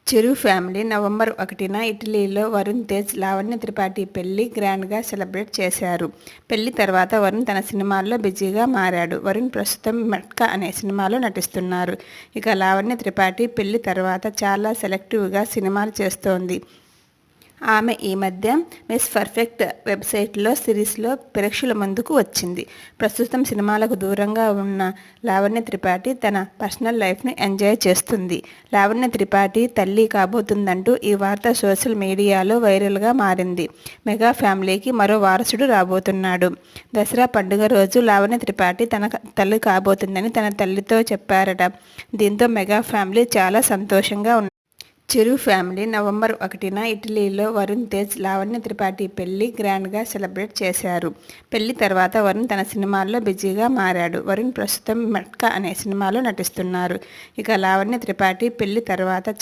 చిరు family November 1న ఇటలీలో వరుణ్ తేజ్, లావణ్య త్రిపాఠి పెళ్లి గ్రాండ్గా సెలబ్రేట్ చేశారు. పెళ్లి తర్వాత వరుణ్ తన సినిమాల్లో బిజీగా మారాడు. వరుణ్ ప్రస్తుతం మట్కా అనే సినిమాలో నటిస్తున్నారు. ఇక లావణ్య త్రిపాఠి పెళ్లి తర్వాత చాలా సెలెక్టివ్గా సినిమాలు చేస్తోంది. ఆమె ఈ మధ్య మిస్ పర్ఫెక్ట్ వెబ్సైట్లో సిరీస్లో ప్రేక్షకుల ముందుకు వచ్చింది. ప్రస్తుతం సినిమాలకు దూరంగా ఉన్న లావణ్య త్రిపాఠి తన పర్సనల్ లైఫ్ను ఎంజాయ్ చేస్తుంది. లావణ్య త్రిపాఠి తల్లి కాబోతుందంటూ ఈ వార్త సోషల్ మీడియాలో వైరల్గా మారింది. మెగా ఫ్యామిలీకి మరో వారసుడు రాబోతున్నాడు. దసరా పండుగ రోజు లావణ్య త్రిపాఠి తన తల్లి కాబోతుందని తన తల్లితో చెప్పారట. దీంతో మెగా ఫ్యామిలీ చాలా సంతోషంగా ఉంది. చిరు ఫ్యామిలీ నవంబర్ 1న ఇటలీలో వరుణ్ తేజ్, లావణ్య త్రిపాఠి పెళ్లి గ్రాండ్గా సెలబ్రేట్ చేశారు. పెళ్లి తర్వాత వరుణ్ తన సినిమాల్లో బిజీగా మారాడు. వరుణ్ ప్రస్తుతం మట్కా అనే సినిమాలో నటిస్తున్నారు. ఇక లావణ్య త్రిపాఠి పెళ్లి తర్వాత